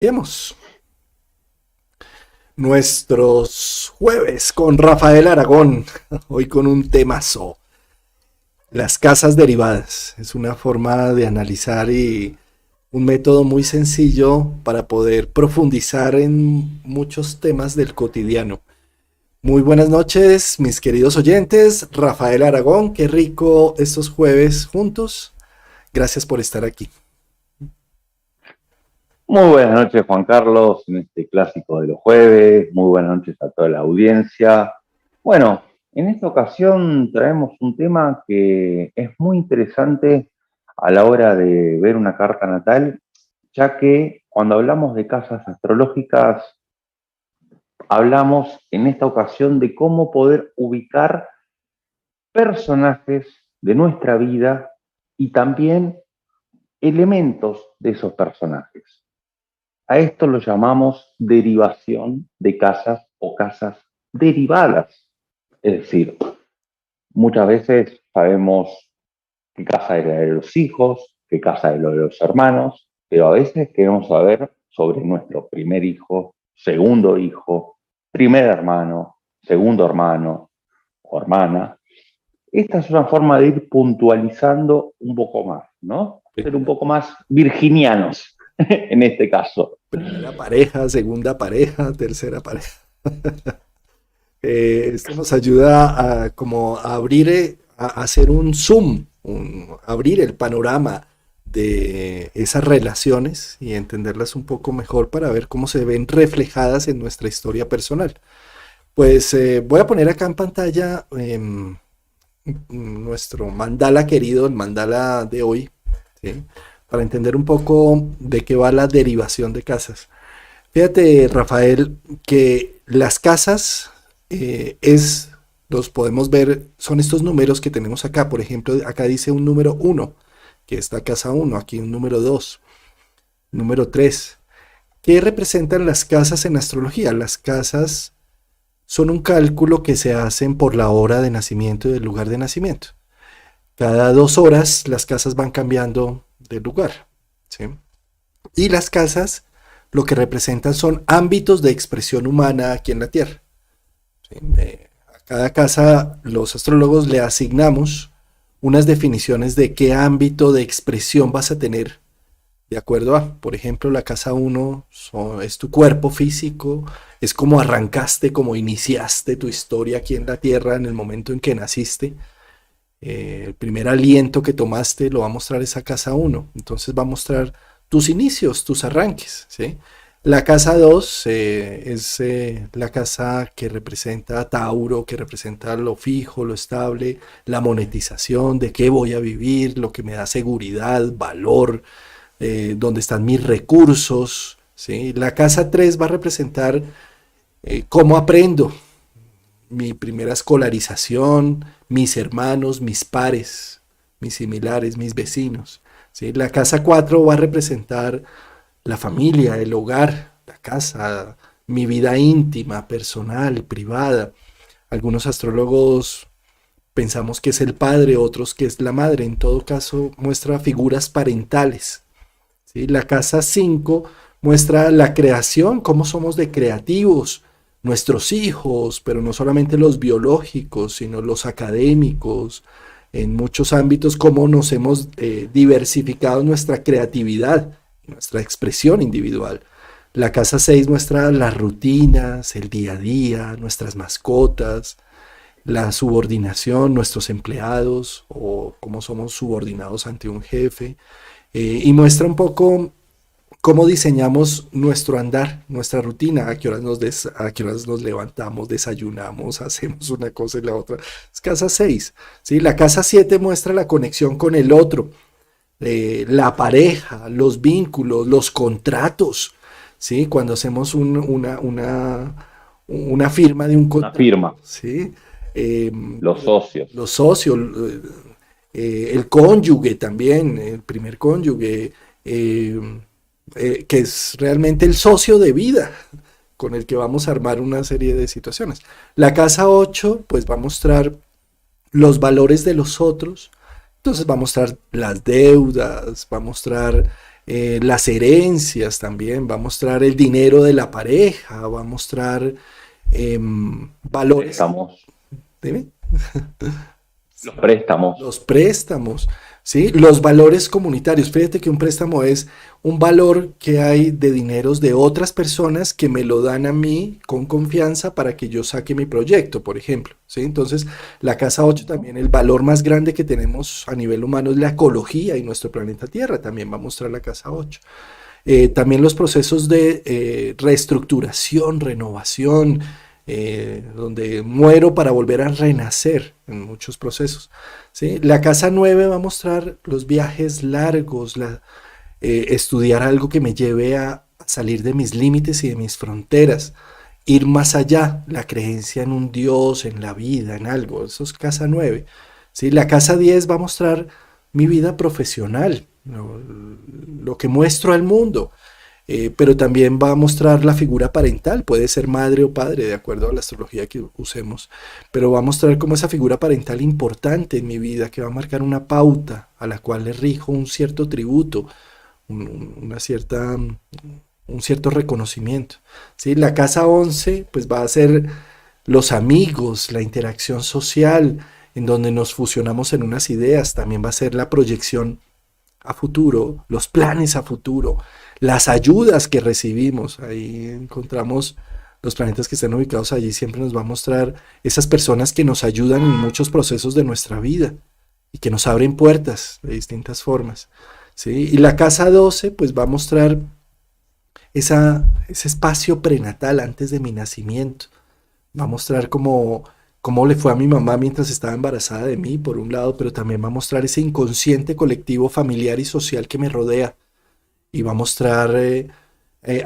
Iniciemos nuestros jueves con Rafael Aragón, hoy con un temazo, las casas derivadas. Es una forma de analizar y un método muy sencillo para poder profundizar en muchos temas del cotidiano. Muy buenas noches, mis queridos oyentes. Rafael Aragón, qué rico estos jueves juntos. Gracias por estar aquí. Muy buenas noches, Juan Carlos, en este clásico de los jueves. Muy buenas noches a toda la audiencia. Bueno, en esta ocasión traemos un tema que es muy interesante a la hora de ver una carta natal, ya que cuando hablamos de casas astrológicas, hablamos en esta ocasión de cómo poder ubicar personajes de nuestra vida y también elementos de esos personajes. A esto lo llamamos derivación de casas o casas derivadas. Es decir, muchas veces sabemos qué casa es la de los hijos, qué casa es lo de los hermanos, pero a veces queremos saber sobre nuestro primer hijo, primer hermano, segundo hermano o hermana. Esta es una forma de ir puntualizando un poco más, ¿no? Ser un poco más virginianos en este caso. Primera pareja, segunda pareja, tercera pareja. Esto nos ayuda a como a abrir, a hacer un zoom, abrir el panorama de esas relaciones y entenderlas un poco mejor para ver cómo se ven reflejadas en nuestra historia personal. Pues voy a poner acá en pantalla nuestro mandala querido, el mandala de hoy, ¿sí? Para entender un poco de qué va la derivación de casas. Fíjate, Rafael, que las casas los podemos ver, son estos números que tenemos acá. Por ejemplo, acá dice un número uno, que está casa uno, aquí un número 2, número 3. ¿Qué representan las casas en astrología? Las casas son un cálculo que se hacen por la hora de nacimiento y del lugar de nacimiento. Cada 2 horas las casas van cambiando de lugar, ¿sí? Y las casas lo que representan son ámbitos de expresión humana aquí en la Tierra. ¿Sí? A cada casa los astrólogos le asignamos unas definiciones de qué ámbito de expresión vas a tener. De acuerdo a, por ejemplo, la casa uno es tu cuerpo físico, es como arrancaste, como iniciaste tu historia aquí en la Tierra en el momento en que naciste. El primer aliento que tomaste lo va a mostrar esa casa uno. Entonces va a mostrar tus inicios, tus arranques, ¿sí? La casa 2 es la casa que representa a Tauro, que representa lo fijo, lo estable, la monetización, de qué voy a vivir, lo que me da seguridad, valor, dónde están mis recursos, ¿sí? La casa 3 va a representar cómo aprendo, mi primera escolarización, mis hermanos, mis pares, mis similares, mis vecinos, ¿sí? La casa 4 va a representar la familia, el hogar, la casa, mi vida íntima, personal, privada. Algunos astrólogos pensamos que es el padre, otros que es la madre. En todo caso, muestra figuras parentales, ¿sí? La casa 5 muestra la creación, cómo somos de creativos, nuestros hijos, pero no solamente los biológicos, sino los académicos, en muchos ámbitos, cómo nos hemos diversificado nuestra creatividad, nuestra expresión individual. La casa 6 muestra las rutinas, el día a día, nuestras mascotas, la subordinación, nuestros empleados o cómo somos subordinados ante un jefe, y muestra un poco cómo diseñamos nuestro andar, nuestra rutina, a qué horas nos levantamos, desayunamos, hacemos una cosa y la otra. Es casa 6, ¿sí? La casa 7 muestra la conexión con el otro, la pareja, los vínculos, los contratos, ¿sí? Cuando hacemos una firma de un Una contrato, firma, ¿sí? los socios. Los socios, el cónyuge también, el primer cónyuge, que es realmente el socio de vida con el que vamos a armar una serie de situaciones. La casa 8 pues va a mostrar los valores de los otros, entonces va a mostrar las deudas, va a mostrar las herencias también, va a mostrar el dinero de la pareja, va a mostrar valores. Préstamos, Dime. los préstamos. Los préstamos, ¿sí? Los valores comunitarios. Fíjate que un préstamo es un valor que hay de dineros de otras personas que me lo dan a mí con confianza para que yo saque mi proyecto, por ejemplo, ¿sí? Entonces, la casa 8 también, el valor más grande que tenemos a nivel humano es la ecología y nuestro planeta Tierra, también va a mostrar la casa 8. También los procesos de reestructuración, renovación, donde muero para volver a renacer en muchos procesos. ¿Sí? La casa 9 va a mostrar los viajes largos, estudiar algo que me lleve a salir de mis límites y de mis fronteras, ir más allá, la creencia en un Dios, en la vida, en algo. Eso es casa 9. ¿Sí? La casa 10 va a mostrar mi vida profesional, lo que muestro al mundo. Pero también va a mostrar la figura parental, puede ser madre o padre, de acuerdo a la astrología que usemos, pero va a mostrar como esa figura parental importante en mi vida, que va a marcar una pauta a la cual le rijo un cierto tributo, una cierta, un cierto reconocimiento. ¿Sí? La casa 11 pues va a ser los amigos, la interacción social, en donde nos fusionamos en unas ideas, también va a ser la proyección a futuro, los planes a futuro, las ayudas que recibimos. Ahí encontramos los planetas que están ubicados allí, siempre nos va a mostrar esas personas que nos ayudan en muchos procesos de nuestra vida y que nos abren puertas de distintas formas. ¿Sí? Y la casa 12 pues va a mostrar ese espacio prenatal antes de mi nacimiento. Va a mostrar cómo le fue a mi mamá mientras estaba embarazada de mí, por un lado, pero también va a mostrar ese inconsciente colectivo familiar y social que me rodea. Y va a mostrar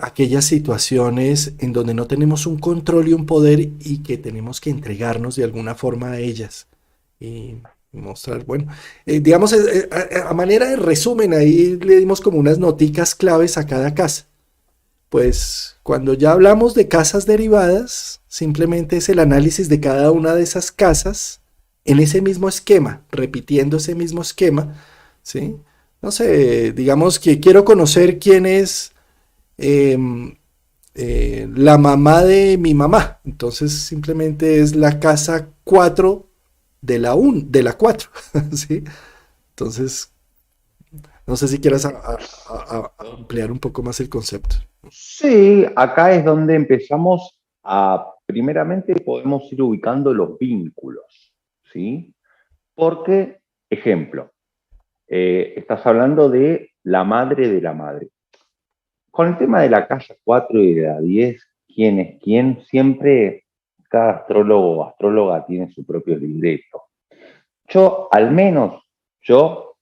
aquellas situaciones en donde no tenemos un control y un poder y que tenemos que entregarnos de alguna forma a ellas. Y mostrar, bueno, digamos, a manera de resumen, ahí le dimos como unas noticas claves a cada casa. Pues cuando ya hablamos de casas derivadas, simplemente es el análisis de cada una de esas casas en ese mismo esquema, repitiendo ese mismo esquema, ¿sí? No sé, digamos que quiero conocer quién es em, la mamá de mi mamá. Entonces simplemente es la casa 4 de la 4, ¿sí? Entonces, no sé si quieras a ampliar un poco más el concepto. Sí, acá es donde empezamos primeramente podemos ir ubicando los vínculos, ¿sí? Porque, ejemplo, estás hablando de la madre de la madre. Con el tema de la casa 4 y de la 10, quién es quién, siempre cada astrólogo o astróloga tiene su propio libreto. Yo, al menos, yo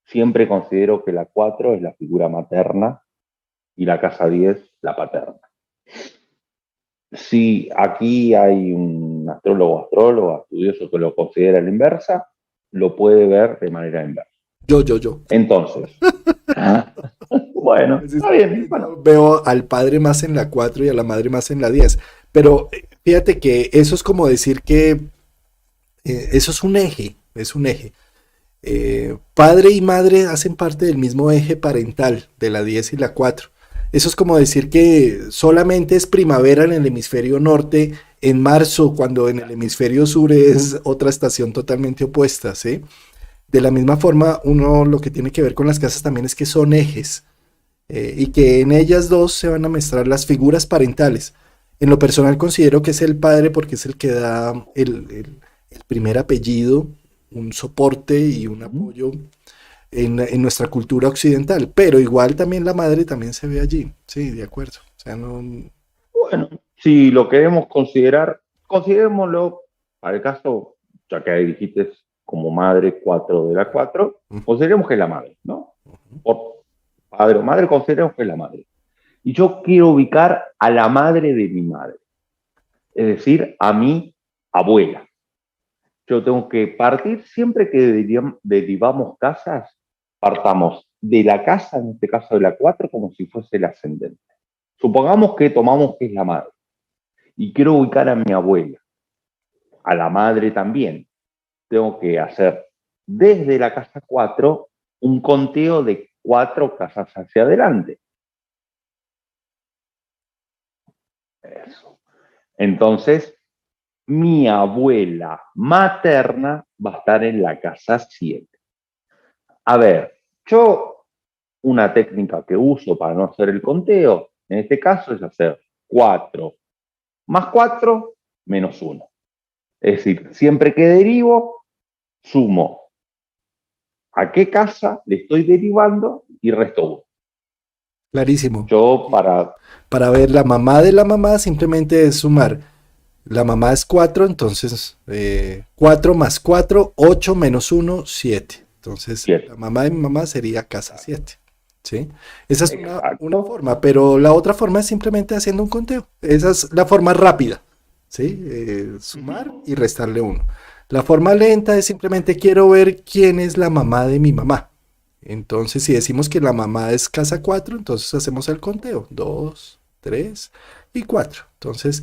siempre considero que la 4 es la figura materna y la casa 10 la paterna. Si aquí hay un astrólogo o astróloga, estudioso que lo considera a la inversa, lo puede ver de manera inversa. Yo. Entonces, bueno, está bien, bueno. Yo veo al padre más en la 4 y a la madre más en la 10. Pero fíjate que eso es como decir que eso es un eje, es un eje. Padre y madre hacen parte del mismo eje parental, de la 10 y la 4. Eso es como decir que solamente es primavera en el hemisferio norte en marzo, cuando en el hemisferio sur es otra estación totalmente opuesta, ¿sí? De la misma forma, uno lo que tiene que ver con las casas también es que son ejes y que en ellas dos se van a mostrar las figuras parentales. En lo personal considero que es el padre porque es el que da el primer apellido, un soporte y un apoyo en nuestra cultura occidental, pero igual también la madre también se ve allí, sí, de acuerdo. O sea, no... Bueno, si lo queremos considerar, considerémoslo para el caso, ya que ahí dijiste como madre 4 de la 4, consideremos que es la madre, ¿no? Por padre o madre, consideremos que es la madre. Y yo quiero ubicar a la madre de mi madre, es decir, a mi abuela. Yo tengo que partir, siempre que derivamos casas, partamos de la casa, en este caso de la 4, como si fuese el ascendente. Supongamos que tomamos que es la madre y quiero ubicar a mi abuela, a la madre también. Tengo que hacer desde la casa 4 un conteo de 4 casas hacia adelante. Eso. Entonces, mi abuela materna va a estar en la casa 7. A ver, yo una técnica que uso para no hacer el conteo, en este caso es hacer 4 más 4 menos 1. Es decir, siempre que derivo, sumo a qué casa le estoy derivando y resto 1. Clarísimo. Yo para... Para ver la mamá de la mamá simplemente es sumar. La mamá es 4, entonces 4 más 4, 8 menos 1, 7. Entonces la mamá de mi mamá sería casa 7. ¿Sí? Esa es una Exacto. forma, pero la otra forma es simplemente haciendo un conteo. Esa es la forma rápida. ¿Sí? Sumar y restarle 1. La forma lenta es simplemente quiero ver quién es la mamá de mi mamá. Entonces, si decimos que la mamá es casa 4, entonces hacemos el conteo. 2, 3 y 4. Entonces,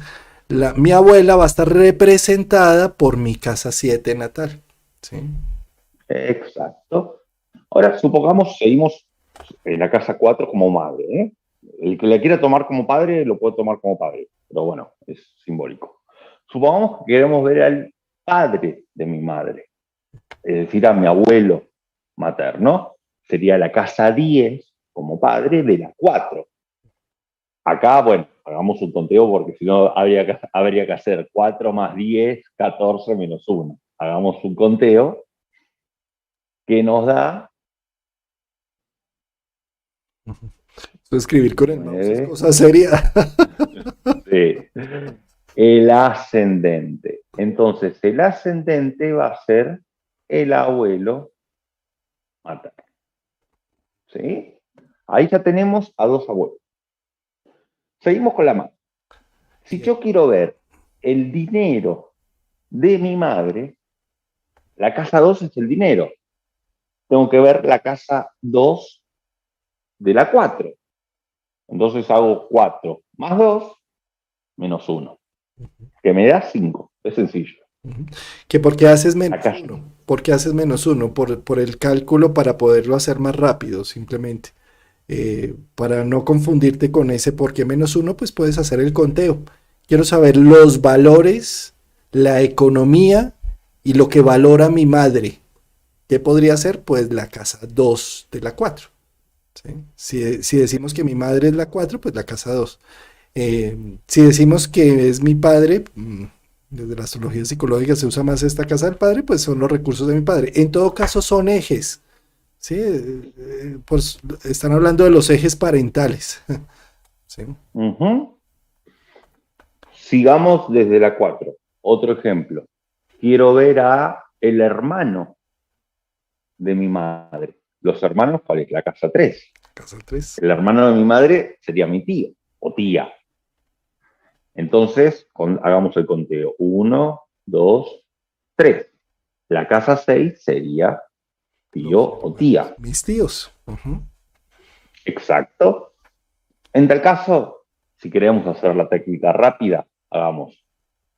mi abuela va a estar representada por mi casa 7 natal. ¿Sí? Exacto. Ahora, supongamos, seguimos en la casa 4 como madre. ¿Eh? El que la quiera tomar como padre, lo puede tomar como padre. Pero bueno, es simbólico. Supongamos que queremos ver al padre de mi madre, es decir, a mi abuelo materno. Sería la casa 10 como padre de la 4. Acá, bueno, hagamos un conteo porque si no habría que hacer 4 más 10, 14 menos 1. Hagamos un conteo que nos da Escribir con el mouse es 9, cosa seria. sí, el ascendente. Entonces, el ascendente va a ser el abuelo materno. ¿Sí? Ahí ya tenemos a 2 abuelos. Seguimos con la madre. Si Bien. yo quiero ver el dinero de mi madre, la casa 2 es el dinero. Tengo que ver la casa 2 de la 4. Entonces hago 4 más 2 menos 1, que me da 5. Es sencillo. ¿Que por qué haces La menos casa. 1? ¿Por qué haces menos 1? Por el cálculo para poderlo hacer más rápido, simplemente. Para no confundirte con ese por qué menos 1, pues puedes hacer el conteo. Quiero saber los valores, la economía y lo que valora mi madre. ¿Qué podría ser? Pues la casa 2 de la 4. ¿Sí? Si decimos que mi madre es la 4, pues la casa 2. Si decimos que es mi padre, desde la astrología psicológica se usa más esta casa del padre, pues son los recursos de mi padre. En todo caso son ejes. ¿Sí? Pues están hablando de los ejes parentales. ¿Sí? Sigamos desde la 4. Otro ejemplo. Quiero ver a el hermano de mi madre. Los hermanos, ¿cuál es? La casa 3. Casa 3. El hermano de mi madre sería mi tío o tía. Entonces, hagamos el conteo. 1, 2, 3. La casa 6 sería tío Los o hermanos. tía. Mis tíos. Ujú. Exacto. En tal caso, si queremos hacer la técnica rápida, hagamos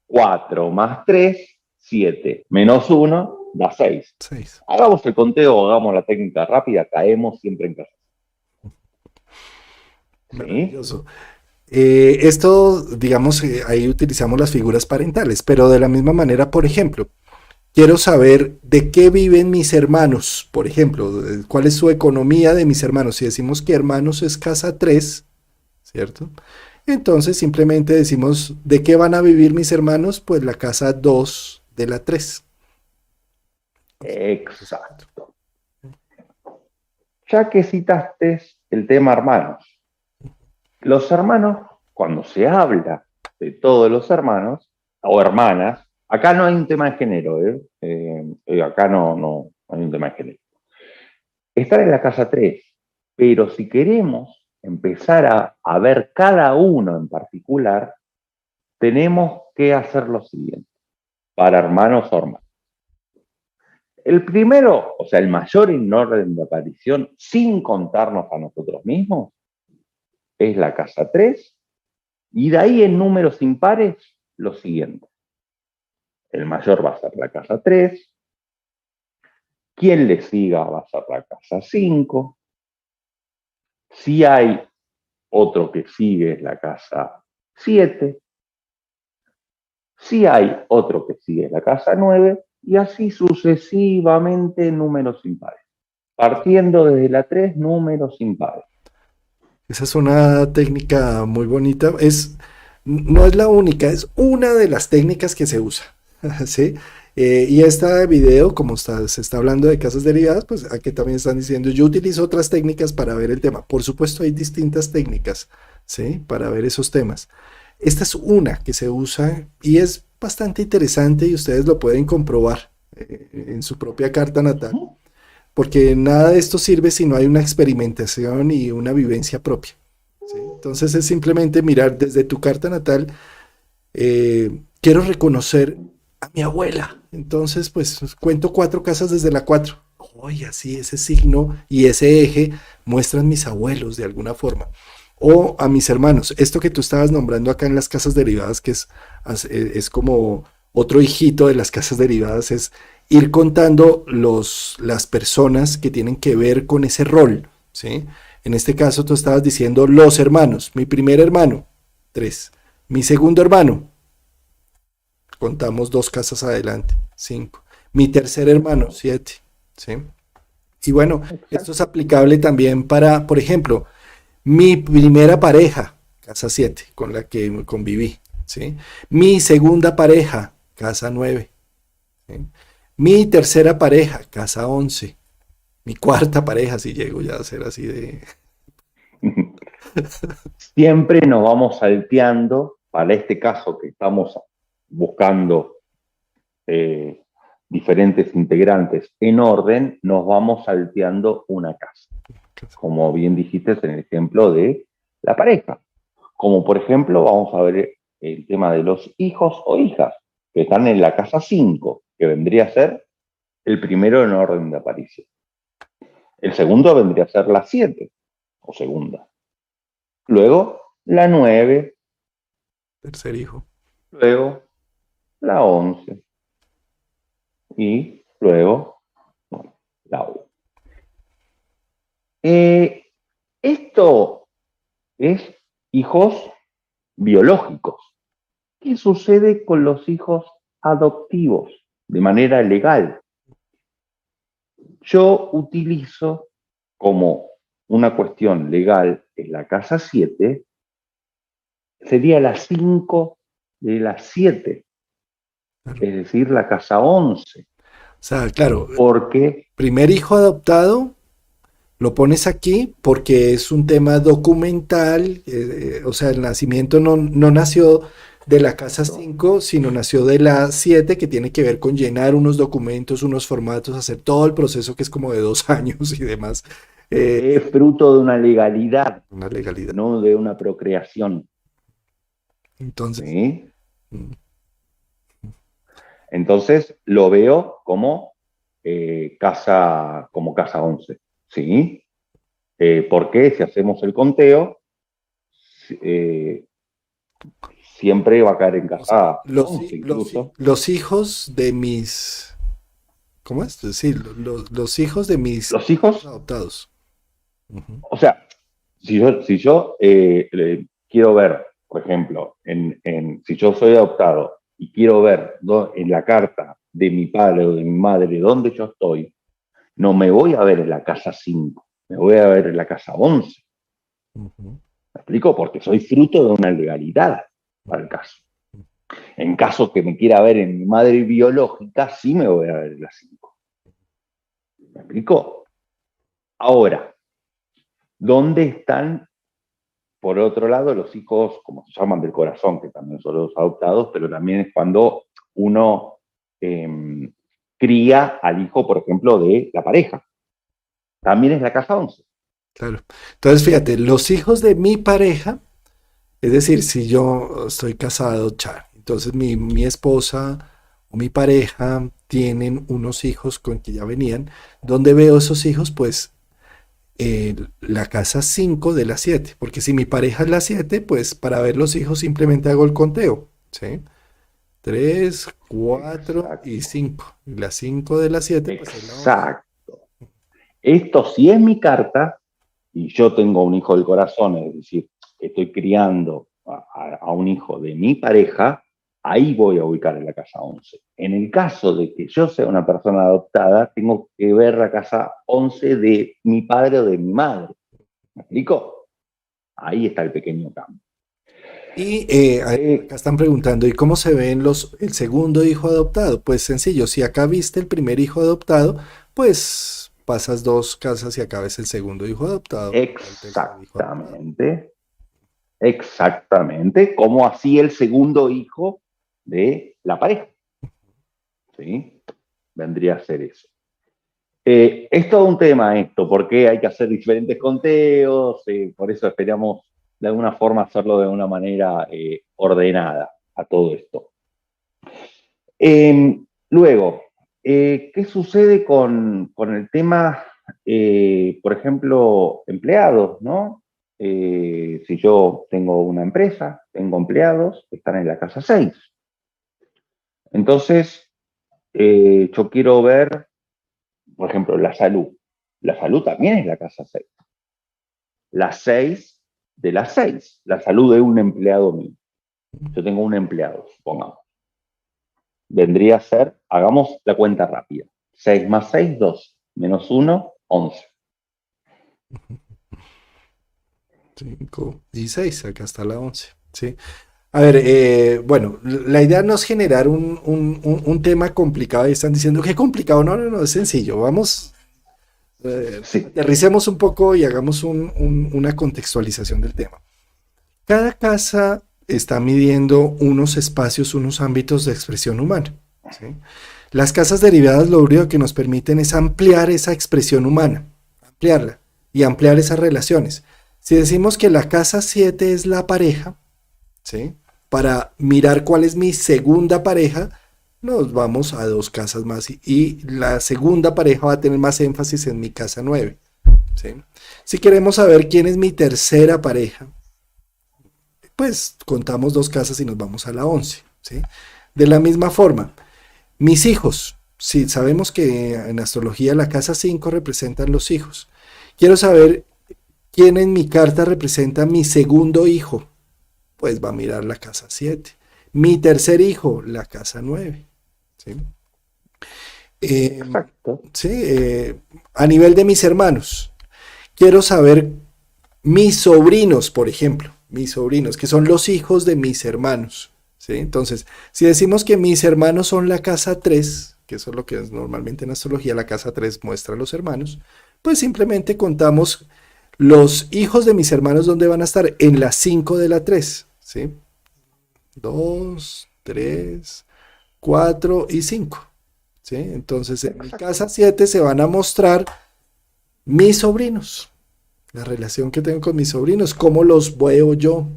4 más 3, 7, menos 1, da 6. 6. Hagamos el conteo, hagamos la técnica rápida, caemos siempre en casa. ¿Sí? Maravilloso. Esto, digamos, ahí utilizamos las figuras parentales, pero de la misma manera, por ejemplo, quiero saber de qué viven mis hermanos, por ejemplo, cuál es su economía de mis hermanos. Si decimos que hermanos es casa 3, ¿cierto? Entonces simplemente decimos de qué van a vivir mis hermanos, pues la casa 2 de la 3. Exacto. Ya que citaste el tema hermanos, los hermanos, cuando se habla de todos los hermanos o hermanas, acá no hay un tema de género, acá no hay un tema de género. Están en la casa 3, pero si queremos empezar a ver cada uno en particular, tenemos que hacer lo siguiente, para hermanos o hermanas. El primero, o sea, el mayor en orden de aparición, sin contarnos a nosotros mismos, es la casa 3, y de ahí en números impares, lo siguiente. El mayor va a ser la casa 3, quien le siga va a ser la casa 5, Si hay otro que sigue es la casa 7, si hay otro que sigue es la casa 9, y así sucesivamente números impares. Partiendo desde la 3, números impares. Esa es una técnica muy bonita. No es la única, es una de las técnicas que se usa. ¿Sí? Y este video, como se está hablando de casas derivadas, pues aquí también están diciendo, yo utilizo otras técnicas para ver el tema. Por supuesto, hay distintas técnicas, ¿sí? Para ver esos temas. Esta es una que se usa y es bastante interesante y ustedes lo pueden comprobar en su propia carta natal, porque nada de esto sirve si no hay una experimentación y una vivencia propia. ¿Sí? Entonces es simplemente mirar desde tu carta natal, quiero reconocer a mi abuela. Entonces, pues cuento 4 casas desde la 4. Oye, así ese signo y ese eje muestran mis abuelos de alguna forma. O a mis hermanos. Esto que tú estabas nombrando acá en las casas derivadas, que es como otro hijito de las casas derivadas, es ir contando las personas que tienen que ver con ese rol. ¿Sí? En este caso tú estabas diciendo los hermanos. Mi primer hermano, 3. Mi segundo hermano, contamos 2 casas adelante, 5. Mi tercer hermano, 7. ¿Sí? Y bueno, esto Exacto. es aplicable también para, por ejemplo, mi primera pareja, casa 7, con la que conviví. ¿Sí? Mi segunda pareja, casa 9. ¿Sí? Mi tercera pareja, casa 11. Mi cuarta pareja, si llego ya a ser así de... Siempre nos vamos salteando, para este caso que estamos buscando eh, diferentes integrantes en orden, nos vamos salteando una casa. Como bien dijiste en el ejemplo de la pareja. Como por ejemplo, vamos a ver el tema de los hijos o hijas, que están en la casa 5, que vendría a ser el primero en orden de aparición. El segundo vendría a ser la 7, o segunda. Luego la 9, Tercer hijo. luego la 11 y luego bueno, la 1. Esto es hijos biológicos. ¿Qué sucede con los hijos adoptivos de manera legal? Yo utilizo como una cuestión legal en la casa 7, sería la 5 de la 7, Claro. es decir, la casa 11, O sea, claro, porque primer hijo adoptado lo pones aquí porque es un tema documental, o sea, el nacimiento no nació de la casa 5 sino nació de la 7 que tiene que ver con llenar unos documentos, unos formatos, hacer todo el proceso que es como de 2 años y demás. es fruto de una legalidad, Una legalidad. no de una procreación. Entonces, ¿Sí? mm, Entonces lo veo como, casa 11. ¿Sí? Porque si hacemos el conteo, eh, siempre va a caer en o sea, casa 11 incluso. los hijos de mis, ¿cómo es? Sí, los hijos de mis Los hijos, adoptados. Ujú. o sea, si yo quiero ver, por ejemplo, si yo soy adoptado y quiero ver en la carta de mi padre o de mi madre dónde yo estoy, no me voy a ver en la casa 5, me voy a ver en la casa 11. Ujú. ¿Me explico? Porque soy fruto de una legalidad para el caso. En caso que me quiera ver en mi madre biológica, sí me voy a ver en la 5. ¿Me explico? Ahora, ¿dónde están, por otro lado, los hijos, como se llaman, del corazón, que también son los adoptados, pero también es cuando uno cría al hijo, por ejemplo, de la pareja? También es la casa 11. Claro. Entonces, fíjate, los hijos de mi pareja, es decir, si yo estoy casado, Char, entonces mi esposa o mi pareja tienen unos hijos con que ya venían, ¿dónde veo esos hijos? Pues la casa 5 de la 7, porque si mi pareja es la 7, pues para ver los hijos simplemente hago el conteo, ¿sí? 3, 4 y Exacto. 5. Y la 5 de la 7, pues es la 11. Exacto. Esto sí es mi carta, y yo tengo un hijo del corazón, es decir, estoy criando a un hijo de mi pareja, ahí voy a ubicar en la casa 11. En el caso de que yo sea una persona adoptada, tengo que ver la casa 11 de mi padre o de mi madre. ¿Me explico? Ahí está el pequeño cambio. Y Eh, acá están preguntando, ¿y cómo se ven el segundo hijo adoptado? Pues sencillo, si acá viste el primer hijo adoptado, pues pasas dos casas y acá ves el segundo hijo adoptado, el tercer hijo adoptado. exactamente, exactamente, como así el segundo hijo de la pareja. ¿Sí? Vendría a ser eso. Es todo un tema esto, porque hay que hacer diferentes conteos, por eso esperamos de alguna forma hacerlo de una manera ordenada a todo esto. Luego, ¿qué sucede con el tema, por ejemplo, empleados, ¿no? Si yo tengo una empresa, tengo empleados, están en la casa 6. Entonces, yo quiero ver, por ejemplo, la salud. La salud también es la casa 6. Las 6 de las 6. La salud de un empleado mío. Yo tengo un empleado, supongamos. Vendría a ser, hagamos la cuenta rápida. 6 más 6, 2. Menos 1, 11. 5 y 6, acá está la 11. ¿Sí? A ver, bueno, la idea no es generar un tema complicado y están diciendo que complicado, no, no, no, es sencillo, vamos, Sí, aterricemos un poco y hagamos una contextualización del tema. Cada casa está midiendo unos espacios, unos ámbitos de expresión humana. ¿Sí? Las casas derivadas lo único que nos permiten es ampliar esa expresión humana, ampliarla y ampliar esas relaciones. Si decimos que la casa 7 es la pareja, ¿sí? Para mirar cuál es mi segunda pareja, nos vamos a dos casas más y la segunda pareja va a tener más énfasis en mi casa 9. ¿Sí? Si queremos saber quién es mi tercera pareja, pues contamos dos casas y nos vamos a la 11. ¿Sí? De la misma forma, mis hijos. Sí, sabemos que en astrología la casa 5 representa los hijos. Quiero saber quién en mi carta representa mi segundo hijo. Pues va a mirar la casa 7. Mi tercer hijo, la casa 9. ¿Sí? Eh, exacto. sí, a nivel de mis hermanos, quiero saber mis sobrinos, por ejemplo, mis sobrinos, que son los hijos de mis hermanos. ¿Sí? Entonces, si decimos que mis hermanos son la casa 3, que eso es lo que es normalmente en astrología, la casa 3 muestra a los hermanos, pues simplemente contamos los hijos de mis hermanos donde van a estar en la 5 de la 3. ¿Sí? 2, 3, 4 y 5. ¿Sí? Entonces en mi casa Exacto. 7 se van a mostrar mis sobrinos, la relación que tengo con mis sobrinos, cómo los veo yo,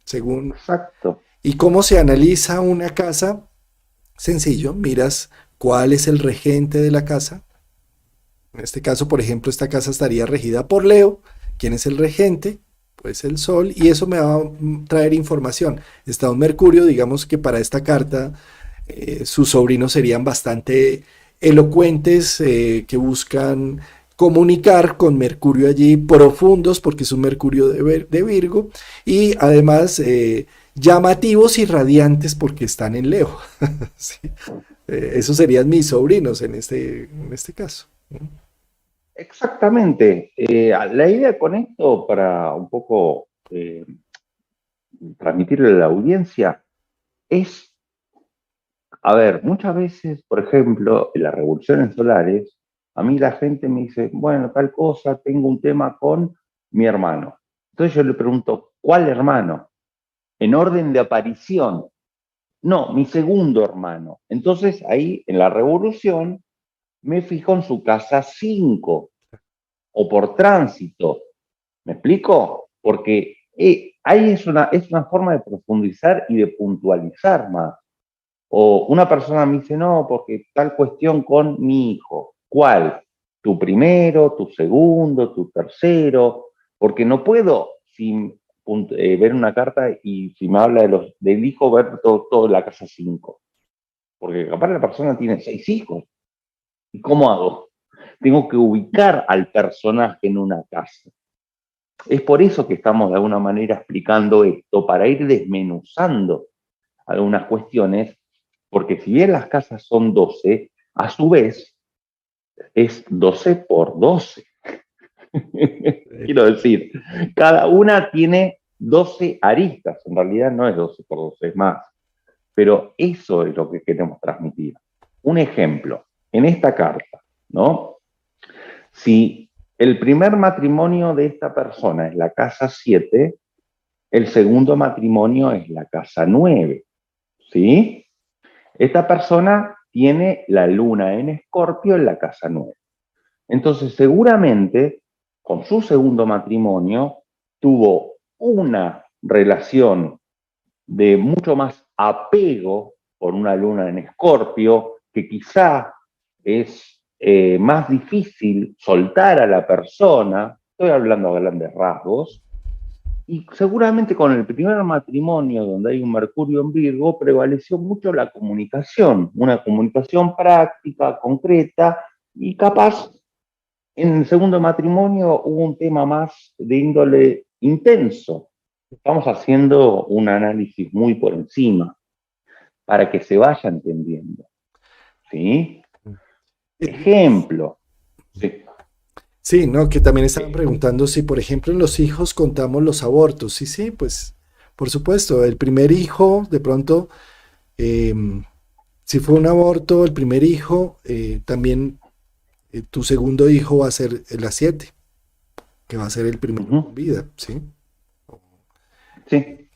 según... Exacto. Y cómo se analiza una casa, sencillo, miras cuál es el regente de la casa. En este caso, por ejemplo, esta casa estaría regida por Leo. ¿Quién es el regente? Pues el Sol, y eso me va a traer información. Está un Mercurio, digamos que para esta carta sus sobrinos serían bastante elocuentes, que buscan comunicar con Mercurio allí, profundos, porque es un Mercurio de Virgo, y además llamativos y radiantes porque están en Leo. Sí. Esos serían mis sobrinos en este caso. Exactamente. La idea con esto, para un poco transmitirle a la audiencia, es, a ver, muchas veces, por ejemplo, en las revoluciones solares, a mí la gente me dice, bueno, tal cosa, tengo un tema con mi hermano. Entonces yo le pregunto, ¿cuál hermano? En orden de aparición. No, mi segundo hermano. Entonces ahí, en la revolución, me fijo en su casa 5 o por tránsito. ¿Me explico? Porque ahí es una forma de profundizar y de puntualizar más. O una persona me dice, no, porque tal cuestión con mi hijo. ¿Cuál? ¿Tu primero, tu segundo, tu tercero? Porque no puedo sin ver una carta y si me habla del hijo, ver todo la casa 5. Porque capaz la persona tiene 6 hijos. ¿Y cómo hago? Tengo que ubicar al personaje en una casa. Es por eso que estamos de alguna manera explicando esto, para ir desmenuzando algunas cuestiones, porque si bien las casas son 12, a su vez es 12 por 12. Quiero decir, cada una tiene 12 aristas, en realidad no es 12 por 12, es más, pero eso es lo que queremos transmitir. Un ejemplo, en esta carta, ¿no? Si el primer matrimonio de esta persona es la casa 7, el segundo matrimonio es la casa 9, ¿sí? Esta persona tiene la luna en Escorpio en la casa 9. Entonces, seguramente, con su segundo matrimonio, tuvo una relación de mucho más apego por una luna en Escorpio, que quizá es más difícil soltar a la persona, estoy hablando a grandes rasgos, y seguramente con el primer matrimonio, donde hay un Mercurio en Virgo, prevaleció mucho la comunicación, una comunicación práctica, concreta, y capaz en el segundo matrimonio hubo un tema más de índole intenso. Estamos haciendo un análisis muy por encima para que se vaya entendiendo. ¿Sí? Ejemplo. Sí. Sí, no, que también estaban preguntando si, por ejemplo, en los hijos contamos los abortos. Sí, sí, pues, por supuesto, el primer hijo, de pronto, em, si fue un aborto, el primer hijo, también tu segundo hijo va a ser la 7, que va a ser el primero con vida, ¿sí? Sí.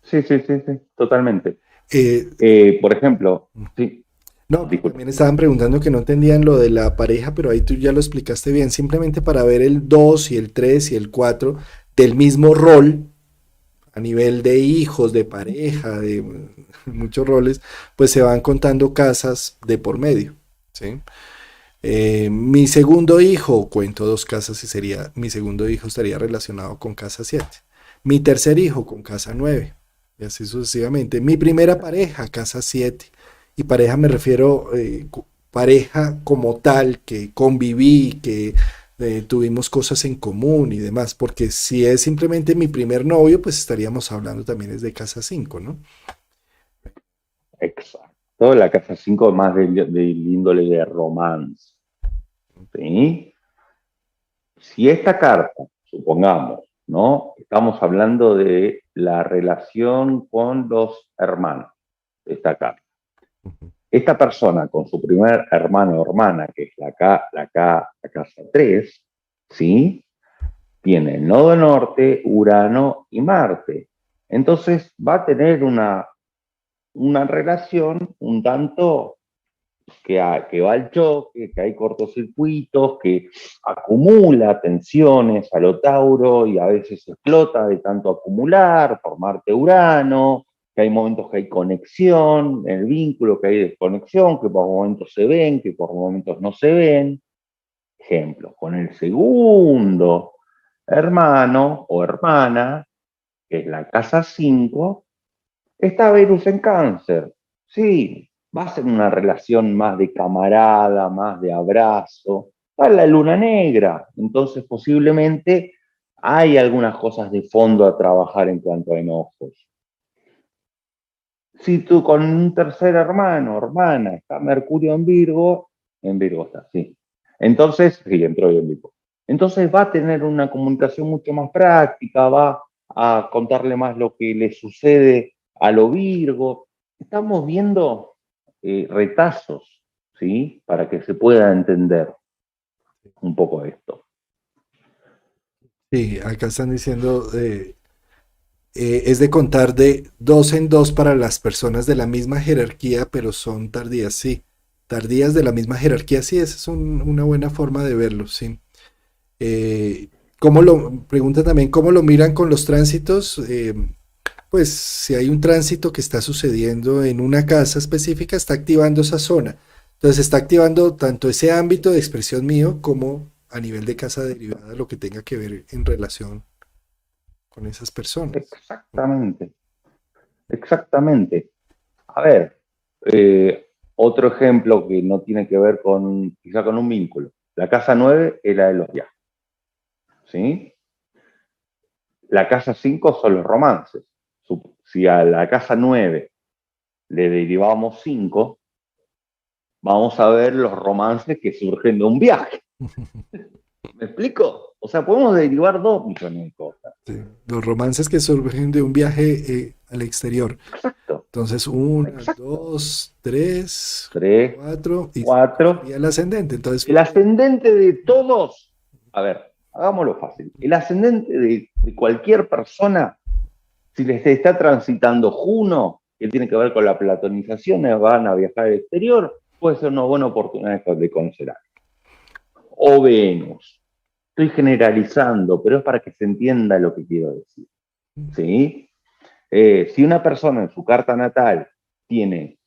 Sí, sí, sí, sí, totalmente. Eh, Por ejemplo, sí, no, que disculpa. también estaban preguntando que no entendían lo de la pareja, pero ahí tú ya lo explicaste bien, simplemente para ver el 2 y el 3 y el 4 del mismo rol a nivel de hijos, de pareja, de muchos roles, pues se van contando casas de por medio, ¿sí? Mi segundo hijo, cuento dos casas y sería, mi segundo hijo estaría relacionado con casa 7. Mi tercer hijo con casa 9. Y así sucesivamente. Mi primera pareja, casa 7. Y pareja me refiero pareja como tal, que conviví, que tuvimos cosas en común y demás. Porque si es simplemente mi primer novio, pues estaríamos hablando también es de casa 5, ¿no? Exacto. La casa 5 más del índole de romance. ¿Sí? Si esta carta, supongamos, ¿no? Estamos hablando de la relación con los hermanos de esta carta. Esta persona con su primer hermano o hermana, que es la casa 3, ¿sí? Tiene el nodo norte, Urano y Marte. Entonces va a tener una relación un tanto que va al choque, que hay cortocircuitos, que acumula tensiones a lo Tauro y a veces explota de tanto acumular por Marte-Urano, que hay momentos que hay conexión en el vínculo, que hay desconexión, que por momentos se ven, que por momentos no se ven. Ejemplo, con el segundo hermano o hermana, que es la casa 5, está Venus en Cáncer. Sí, va a ser una relación más de camarada, más de abrazo. Va la luna negra. Entonces, posiblemente hay algunas cosas de fondo a trabajar en cuanto a enojos. Si tú con un tercer hermano, hermana, está Mercurio en Virgo está, sí. Entonces, sí, entró en Virgo. Entonces va a tener una comunicación mucho más práctica, va a contarle más lo que le sucede a lo Virgo. Estamos viendo retazos, ¿sí? Para que se pueda entender un poco esto. Sí, acá están diciendo, es de contar de dos en dos para las personas de la misma jerarquía, pero son tardías, sí. Tardías de la misma jerarquía, sí, esa es una buena forma de verlo, sí. Eh, pregunta también, ¿cómo lo miran con los tránsitos? Pues si hay un tránsito que está sucediendo en una casa específica, está activando esa zona. Entonces está activando tanto ese ámbito de expresión mío como a nivel de casa derivada, lo que tenga que ver en relación con esas personas. Exactamente, exactamente. A ver, otro ejemplo que no tiene que ver con, quizá con un vínculo. La casa 9 es la de los viajes. ¿sí? La casa 5 son los romances. Si a la casa 9 le derivamos 5, vamos a ver los romances que surgen de un viaje. ¿Me explico? O sea, podemos derivar 2 millones de cosas. Sí, los romances que surgen de un viaje al exterior. Exacto, Entonces, una, exacto. dos, tres, 3, cuatro, y 5 4. sería el ascendente. Entonces, El ascendente de todos, a ver, hagámoslo fácil. El ascendente de cualquier persona, si les está transitando Juno, que tiene que ver con la platonización, van a viajar al exterior, puede ser una buena oportunidad de conocer a alguien. O Venus. Estoy generalizando, pero es para que se entienda lo que quiero decir. ¿Sí? Si una persona en su carta natal tiene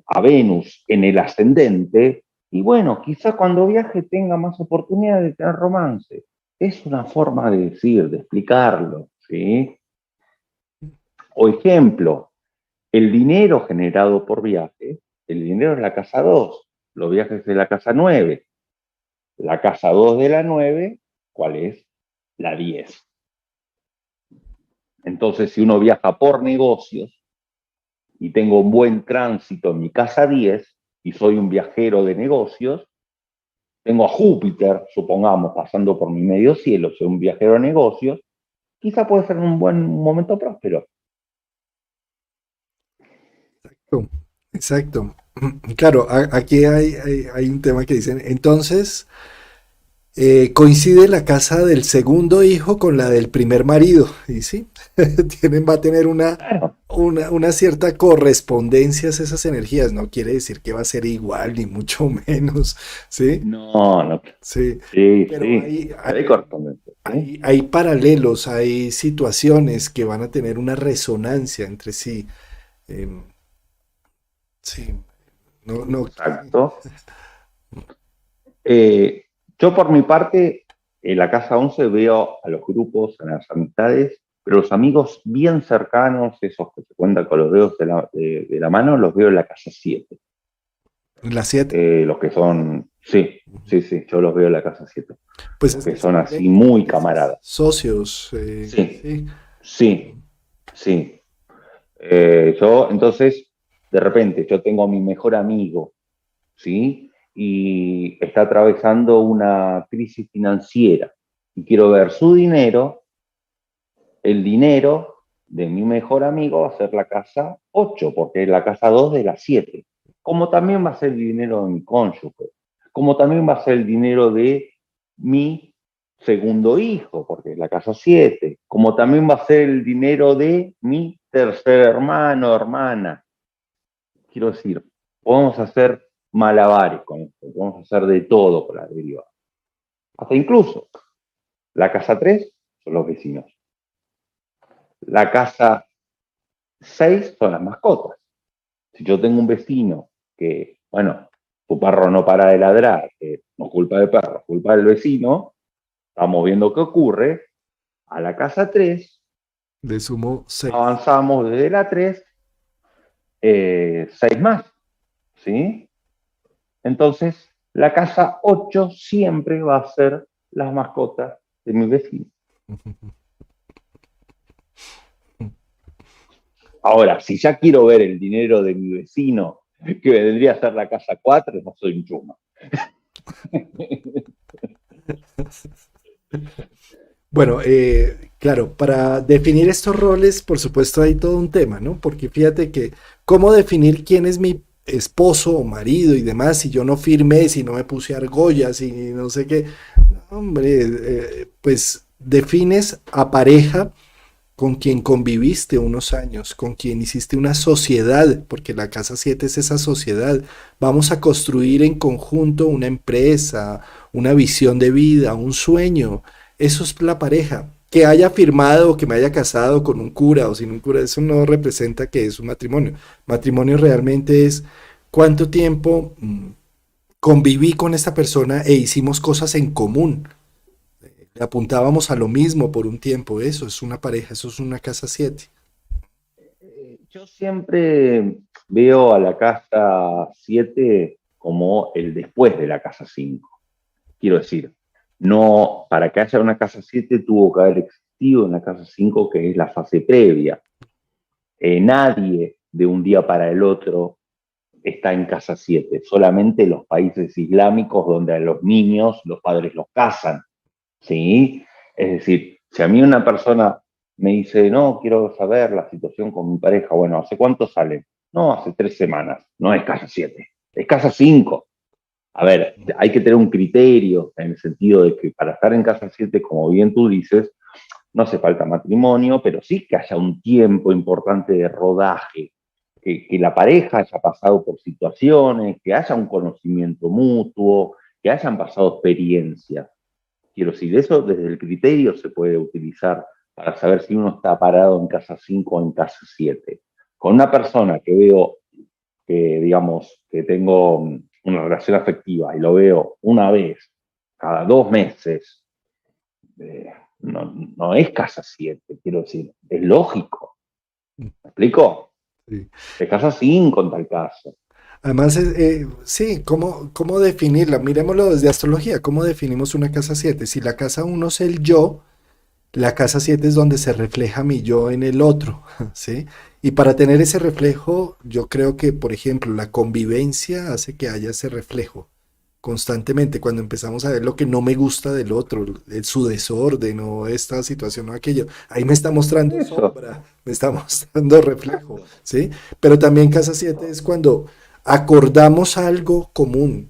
a Venus en el ascendente, y bueno, quizá cuando viaje tenga más oportunidad de tener romance. Es una forma de decir, de explicarlo, ¿sí? O ejemplo, el dinero generado por viaje, el dinero es la casa 2, los viajes de la casa 9. La casa 2 de la 9, ¿cuál es? La 10. Entonces, si uno viaja por negocios y tengo un buen tránsito en mi casa 10 y soy un viajero de negocios, tengo a Júpiter, supongamos, pasando por mi medio cielo, soy un viajero de negocios, quizá puede ser un buen momento próspero. exacto, exacto. Claro, aquí hay un tema que dicen, entonces, coincide la casa del segundo hijo con la del primer marido. Y sí, va a tener Claro. una cierta correspondencia a esas energías. No quiere decir que va a ser igual, ni mucho menos. Sí, No, no. sí. Sí, Pero sí. Hay correspondencia, ¿sí? hay paralelos, hay situaciones que van a tener una resonancia entre sí. Em, sí, no, no. Exacto. Yo por mi parte, en la casa 11 veo a los grupos, a las amistades, pero los amigos bien cercanos, esos que se cuentan con los dedos de la mano, los veo en la casa 7. Las 7. Los que son, sí, sí, sí, yo los veo en la casa 7. Pues Los es que que son son así muy índices camaradas. socios. Sí, Sí. sí, sí. Yo, entonces, de repente, yo tengo a mi mejor amigo, ¿sí? Y está atravesando una crisis financiera y quiero ver su dinero, el dinero de mi mejor amigo va a ser la casa 8 porque es la casa 2 de la 7. Como también va a ser el dinero de mi cónyuge, como también va a ser el dinero de mi segundo hijo, porque es la casa 7, como también va a ser el dinero de mi tercer hermano o hermana. Quiero decir, podemos hacer malabares con esto, podemos hacer de todo con la derivada. Hasta incluso la casa 3 son los vecinos. La casa 6 son las mascotas. Si yo tengo un vecino que, bueno, tu perro no para de ladrar, que no es culpa del perro, es culpa del vecino, estamos viendo qué ocurre. A la casa 3 De sumo 6. avanzamos desde la 3, 6 más, ¿sí? Entonces, la casa 8 siempre va a ser las mascotas de mi vecino. Ahora, si ya quiero ver el dinero de mi vecino, que vendría a ser la casa 4, no soy un chuma. Bueno, claro, para definir estos roles, por supuesto, hay todo un tema, ¿no? Porque fíjate que, ¿cómo definir quién es mi esposo o marido y demás si yo no firmé, si no me puse argollas y no sé qué? Hombre, pues defines a pareja con quien conviviste unos años, con quien hiciste una sociedad, porque la casa 7 es esa sociedad. Vamos a construir en conjunto una empresa, una visión de vida, un sueño. Eso es la pareja. Que haya firmado o que me haya casado con un cura o sin un cura, eso no representa que es un matrimonio. Matrimonio realmente es cuánto tiempo conviví con esta persona e hicimos cosas en común. Apuntábamos a lo mismo por un tiempo, eso es una pareja, eso es una casa 7. Yo siempre veo a la casa 7 como el después de la casa 5. Quiero decir, No, para que haya una casa 7 tuvo que haber existido una casa 5 que es la fase previa. Nadie de un día para el otro está en casa 7, solamente los países islámicos donde a los niños los padres los casan, ¿sí? Es decir, si a mí una persona me dice, no, quiero saber la situación con mi pareja, bueno, ¿hace cuánto sale? No, hace 3 semanas, no es casa 7, es casa 5. A ver, hay que tener un criterio en el sentido de que para estar en casa 7, como bien tú dices, no hace falta matrimonio, pero sí que haya un tiempo importante de rodaje, que la pareja haya pasado por situaciones, que haya un conocimiento mutuo, que hayan pasado experiencias. Quiero decir, eso desde el criterio se puede utilizar para saber si uno está parado en casa 5 o en casa 7. Con una persona que veo, que digamos, que tengo una relación afectiva y lo veo una vez cada 2 meses, no es casa 7, quiero decir, es lógico. ¿Me explico? Sí. Es casa 5 en tal caso. Además, sí, ¿cómo definirla? Miremoslo desde astrología, ¿cómo definimos una casa 7? Si la casa uno es el yo, la casa 7 es donde se refleja mi yo en el otro, ¿sí? Y para tener ese reflejo, yo creo que, por ejemplo, la convivencia hace que haya ese reflejo constantemente. Cuando empezamos a ver lo que no me gusta del otro, su desorden o esta situación o aquello, ahí me está mostrando Eso, sombra, me está mostrando reflejo, exacto. ¿sí? Pero también casa 7 es cuando acordamos algo común.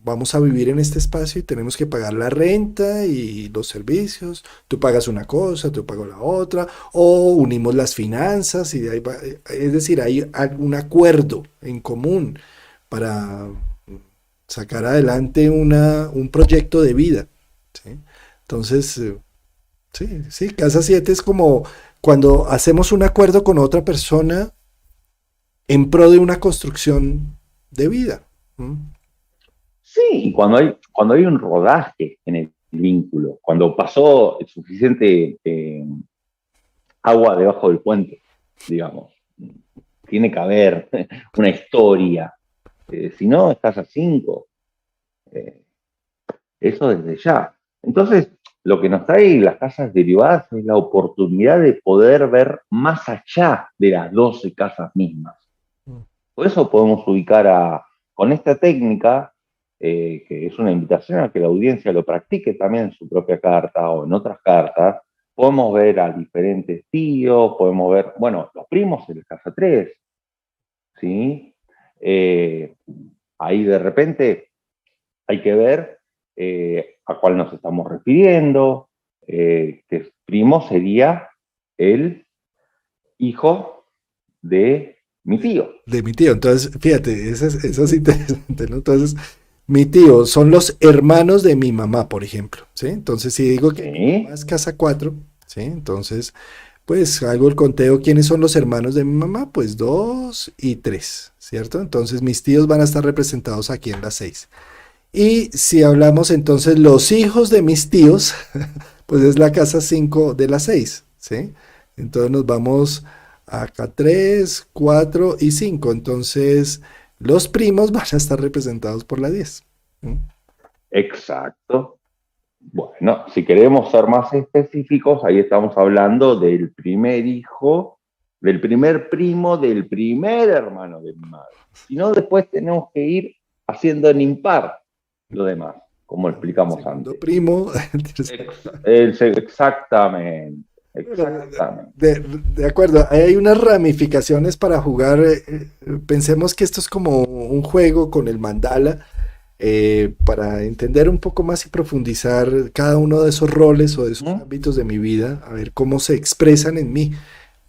Vamos a vivir en este espacio y tenemos que pagar la renta y los servicios. Tú pagas una cosa, tú pagas la otra, o unimos las finanzas y ahí va, es decir, hay algún acuerdo en común para sacar adelante un proyecto de vida. ¿Sí? Entonces, sí, sí, casa 7 es como cuando hacemos un acuerdo con otra persona en pro de una construcción de vida. ¿Mm? Sí, y cuando hay un rodaje en el vínculo, cuando pasó el suficiente agua debajo del puente, digamos, tiene que haber una historia. Si no, estás a 5. Eh, Eso desde ya. Entonces, lo que nos trae las casas derivadas es la oportunidad de poder ver más allá de las 12 casas mismas. Por eso podemos ubicar con esta técnica, que es una invitación a que la audiencia lo practique también en su propia carta o en otras cartas, podemos ver a diferentes tíos, podemos ver, bueno, los primos en la casa 3, ¿sí? Eh, Ahí de repente hay que ver a cuál nos estamos refiriendo, que primo sería el hijo de mi tío. De mi tío. Entonces, fíjate, eso es interesante, ¿no? Entonces, mi tío son los hermanos de mi mamá, por ejemplo, ¿sí? Entonces, si digo que mi mamá Sí, es casa 4, ¿sí? Entonces, pues hago el conteo, ¿quiénes son los hermanos de mi mamá? Pues 2 y 3, ¿cierto? Entonces, mis tíos van a estar representados aquí en la 6. Y si hablamos entonces los hijos de mis tíos, pues es la casa 5 de la 6, ¿sí? Entonces nos vamos acá 3, 4 y 5. Entonces los primos van a estar representados por la 10. ¿Mm? exacto. Bueno, si queremos ser más específicos, ahí estamos hablando del primer hijo, del primer primo, del primer hermano de mi madre. Si no, después tenemos que ir haciendo en impar lo demás, como El explicamos segundo antes. primo, el tercer- Exactamente, bueno, exactamente. de acuerdo, ahí hay unas ramificaciones para jugar. Pensemos que esto es como un juego con el mandala, para entender un poco más y profundizar cada uno de esos roles o de esos ¿Mm? ámbitos de mi vida, a ver cómo se expresan en mí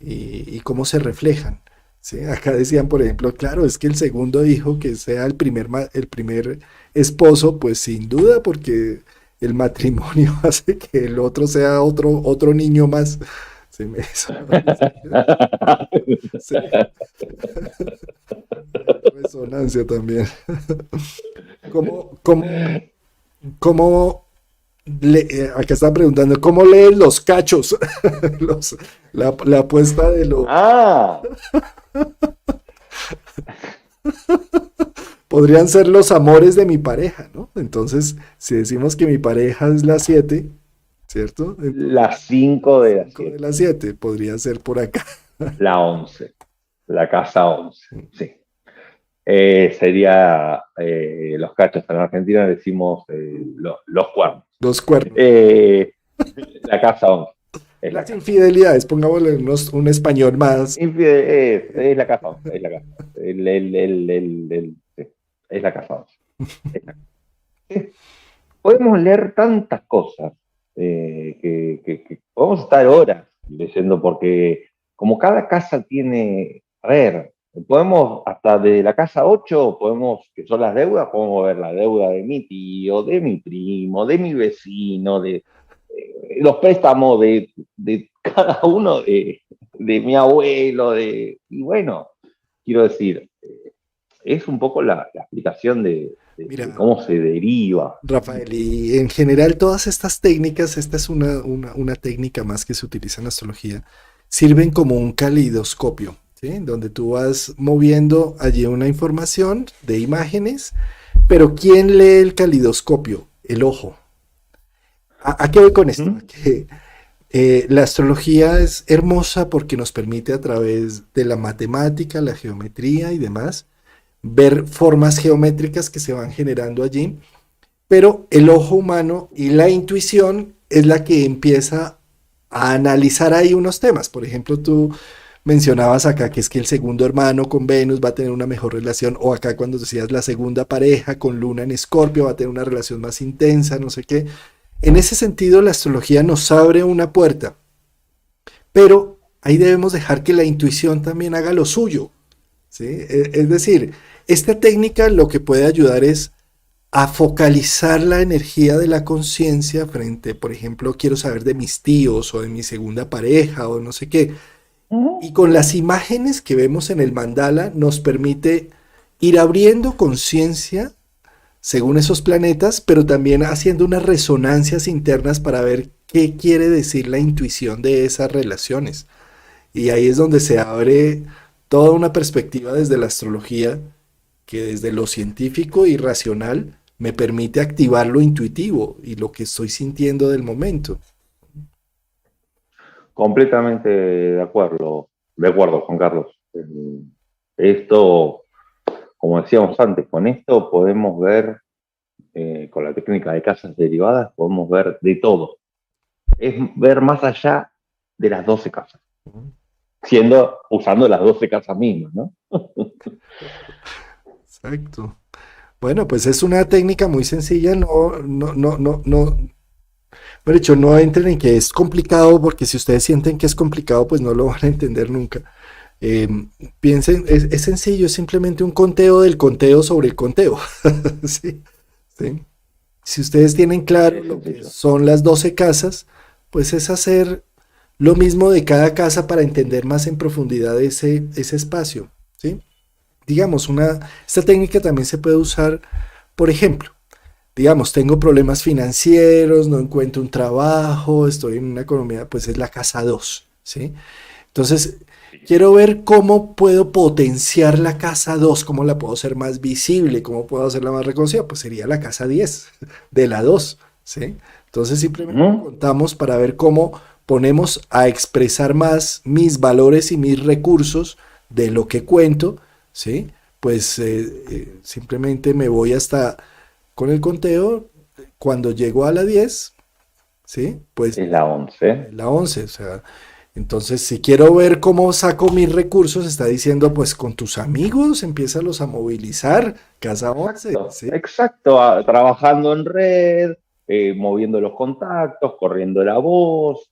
y cómo se reflejan. ¿Sí? Acá decían, por ejemplo, claro, es que el segundo hijo que sea el primer esposo, pues sin duda, porque el matrimonio hace que el otro sea otro niño más. Se me hizo sí, resonancia también. ¿Cómo, cómo acá están preguntando, ¿cómo leen los cachos? La apuesta de lo... Ah, Podrían ser los amores de mi pareja, ¿no? Entonces, si decimos que mi pareja es la 7, ¿cierto? Entonces, Las 5 de las 5 de 7. la 7 podría ser por acá. La 11. La casa 11. Sí. Sería los cachos. En Argentina decimos los cuernos. Los cuernos. Eh, la casa 11 es la Las casa. infidelidades, pongámosle un español más. Es la casa 11. Es la casa. Sí, es la casa 11. Es la casa. Podemos leer tantas cosas que podemos estar horas leyendo porque como cada casa tiene, a ver, podemos hasta de la casa 8 podemos, que son las deudas, podemos ver la deuda de mi tío, de mi primo, de mi vecino, de los préstamos de cada uno, de mi abuelo, y bueno, quiero decir, es un poco la explicación de Mira, cómo se deriva. Rafael, y en general todas estas técnicas, esta es una técnica más que se utiliza en astrología, sirven como un caleidoscopio, ¿sí? Donde tú vas moviendo allí una información de imágenes, pero ¿quién lee el caleidoscopio? El ojo. ¿A qué voy con esto? A ¿Mm? que la astrología es hermosa porque nos permite a través de la matemática, la geometría y demás, ver formas geométricas que se van generando allí, pero el ojo humano y la intuición es la que empieza a analizar ahí unos temas. Por ejemplo, tú mencionabas acá que es que el segundo hermano con Venus va a tener una mejor relación, o acá cuando decías la segunda pareja con Luna en Escorpio va a tener una relación más intensa, no sé qué. En ese sentido, la astrología nos abre una puerta, pero ahí debemos dejar que la intuición también haga lo suyo, ¿sí? Es decir, esta técnica lo que puede ayudar es a focalizar la energía de la conciencia frente, por ejemplo, quiero saber de mis tíos o de mi segunda pareja o no sé qué. Y con las imágenes que vemos en el mandala nos permite ir abriendo conciencia según esos planetas, pero también haciendo unas resonancias internas para ver qué quiere decir la intuición de esas relaciones. Y ahí es donde se abre toda una perspectiva desde la astrología que desde lo científico y racional me permite activar lo intuitivo y lo que estoy sintiendo del momento. Completamente de acuerdo, Juan Carlos. Esto, como decíamos antes, con esto podemos ver, con la técnica de casas derivadas, podemos ver de todo. Es ver más allá de las 12 casas, usando las 12 casas mismas, ¿no? Exacto. Bueno, pues es una técnica muy sencilla, de hecho, no entren en que es complicado, porque si ustedes sienten que es complicado, pues no lo van a entender nunca. Eh, Piensen, es sencillo, es simplemente un conteo del conteo sobre el conteo. ¿Sí? ¿Sí? Si ustedes tienen claro Es lo que sencillo. son las 12 casas, pues es hacer lo mismo de cada casa para entender más en profundidad ese espacio. ¿Sí? Digamos, esta técnica también se puede usar, por ejemplo, digamos, tengo problemas financieros, no encuentro un trabajo, estoy en una economía, pues es la casa 2, ¿sí? Entonces, quiero ver cómo puedo potenciar la casa 2, cómo la puedo hacer más visible, cómo puedo hacerla más reconocida, pues sería la casa 10 de la 2, ¿sí? Entonces, simplemente ¿Mm? contamos para ver cómo ponemos a expresar más mis valores y mis recursos de lo que cuento, ¿sí? Pues simplemente me voy hasta con el conteo, cuando llego a la 10, ¿sí? Pues Es la 11. la 11, o sea, entonces si quiero ver cómo saco mis recursos, está diciendo, pues con tus amigos, empiézalos a movilizar, casa 11, Exacto, ¿sí? exacto. Trabajando en red, moviendo los contactos, corriendo la voz.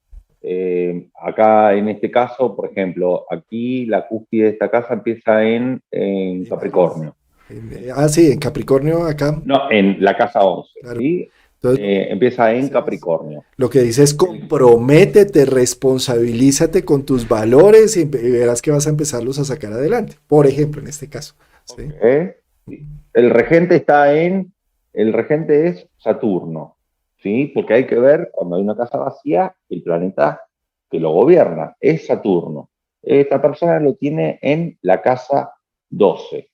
Acá en este caso, por ejemplo, aquí la cúspide de esta casa empieza en En Aries. Capricornio. Sí, en Capricornio acá, No, en la casa 11, claro. ¿sí? Entonces, Empieza en Capricornio. lo que dice es El- comprométete, responsabilízate con tus valores y verás que vas a empezarlos a sacar adelante. Por ejemplo, en este caso, ok. ¿sí? El regente el regente es Saturno, ¿sí? Porque hay que ver, cuando hay una casa vacía, el planeta que lo gobierna es Saturno. Esta persona lo tiene en la casa 12.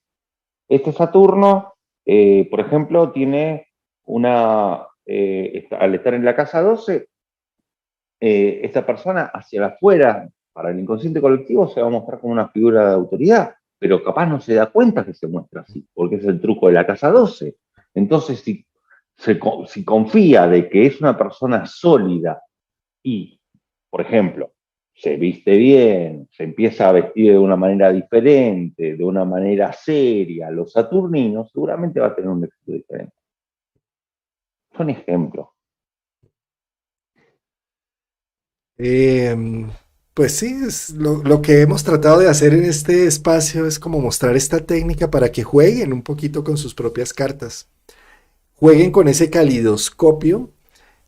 Este Saturno, por ejemplo, tiene al estar en la casa 12, esta persona hacia afuera, para el inconsciente colectivo, se va a mostrar como una figura de autoridad, pero capaz no se da cuenta que se muestra así, porque es el truco de la casa 12. Entonces, si confía de que es una persona sólida y, por ejemplo, se viste bien, se empieza a vestir de una manera diferente, de una manera seria, los saturninos, seguramente va a tener un éxito diferente. Son ejemplos. Em, pues sí, es lo que hemos tratado de hacer en este espacio es como mostrar esta técnica para que jueguen un poquito con sus propias cartas. Jueguen con ese calidoscopio,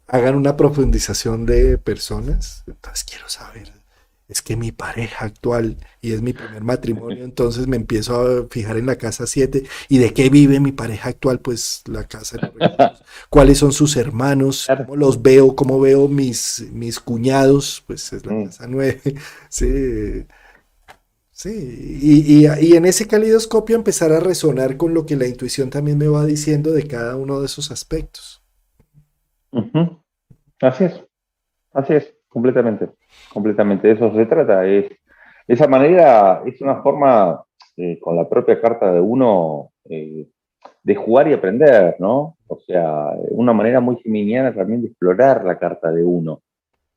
hagan una profundización de personas. Entonces quiero saber, es que mi pareja actual, y es mi primer matrimonio, entonces me empiezo a fijar en la casa 7 y de qué vive mi pareja actual, pues la casa de los recuerdos, cuáles son sus hermanos, Claro. cómo los veo, cómo veo mis cuñados, pues es la casa 9. Sí, sí, y en ese calidoscopio empezar a resonar con lo que la intuición también me va diciendo de cada uno de esos aspectos. Ujú. Así es, completamente, completamente. De eso se trata. Esa manera es una forma, con la propia carta de uno, de jugar y aprender, ¿no? O sea, una manera muy geminiana también de explorar la carta de uno.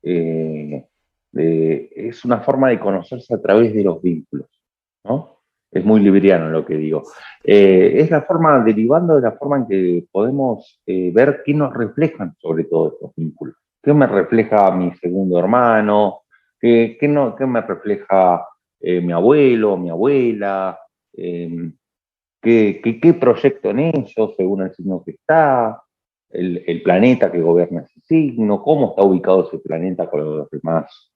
Eh, es una forma de conocerse a través de los vínculos, ¿no? Es muy libriano lo que digo. Es la forma, derivando de la forma en que podemos ver qué nos reflejan sobre todo estos vínculos. ¿Qué me refleja mi segundo hermano? ¿Qué me refleja mi abuelo, mi abuela? Eh, ¿Qué proyecto en ellos según el signo que está? El planeta que gobierna ese signo, cómo está ubicado ese planeta con los demás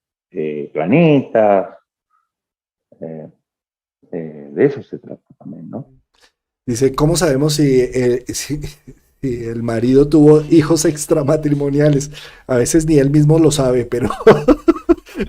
planetas. Eh, de eso se trata también, ¿no? Dice, ¿cómo sabemos si el marido tuvo hijos extramatrimoniales? A veces ni él mismo lo sabe, pero,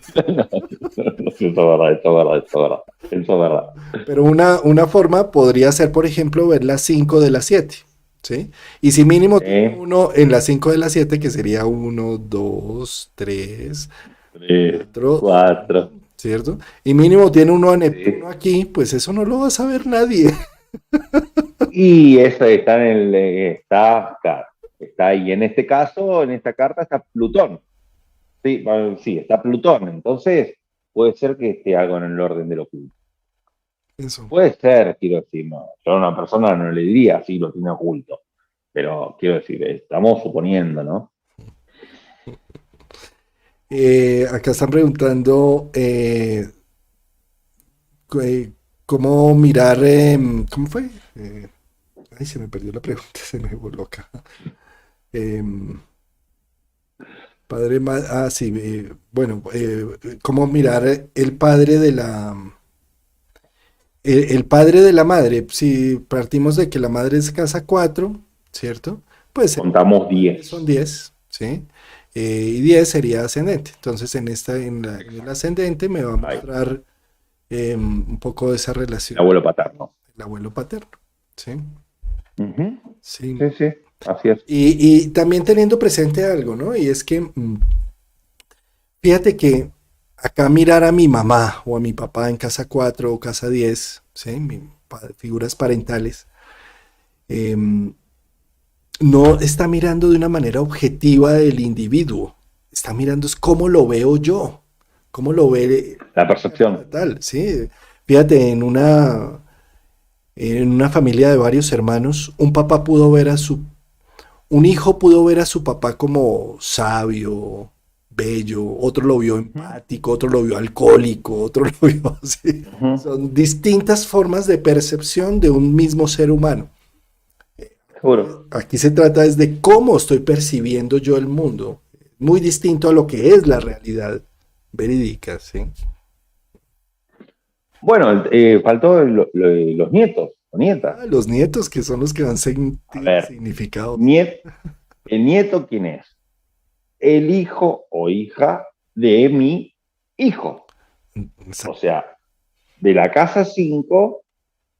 Eso es verdad, eso es verdad, eso es verdad. Eso es verdad. pero una forma podría ser, por ejemplo, ver las 5 de las 7, ¿sí? Y si mínimo tiene Sí, uno en las 5 de las 7, que sería uno, 2, 3, tres, 4, cuatro. ¿cierto? Y mínimo tiene uno a Neptuno Sí. aquí, pues eso no lo va a saber nadie. Y eso está claro, está ahí. En este caso, en esta carta está Plutón. Sí, sí, está Plutón. Entonces, puede ser que esté algo en el orden de lo oculto. Eso. Puede ser, quiero decir, no. Yo a una persona no le diría si lo tiene oculto. Pero quiero decir, estamos suponiendo, ¿no? Acá están preguntando cómo mirar, ¿cómo fue? Ay, se me perdió la pregunta, se me voló acá. Em, sí, bueno, ¿cómo mirar el padre de el padre de la madre? Si partimos de que la madre es casa 4, ¿cierto? Pues Contamos padres son 10. 10, ¿sí? Y 10 sería ascendente. Entonces en el Exacto. ascendente me va a Ahí, mostrar un poco de esa el relación, abuelo paterno. el abuelo paterno, ¿sí? Ujú. Sí. Sí, sí, así es. Y también teniendo presente algo, ¿no? Y es que fíjate que acá mirar a mi mamá o a mi papá en casa 4 o casa 10, ¿sí? Figuras parentales, em, no está mirando de una manera objetiva el individuo, está mirando es cómo lo veo yo, cómo lo ve La mi carta percepción. natal, ¿sí? Fíjate, en una familia de varios hermanos, un hijo pudo ver a su papá como sabio, bello, otro lo vio Ujú, empático, otro lo vio alcohólico, otro lo vio así. ujú. Son distintas formas de percepción de un mismo ser humano. Seguro. Aquí se trata es de cómo estoy percibiendo yo el mundo, muy distinto a lo que es la realidad verídica, ¿sí? Bueno, faltó los nietos o nietas. Ah, los nietos que son los que dan A ver, significados. niet- ¿el nieto quién es? El hijo o hija de mi hijo. O Exacto. sea, de la casa 5,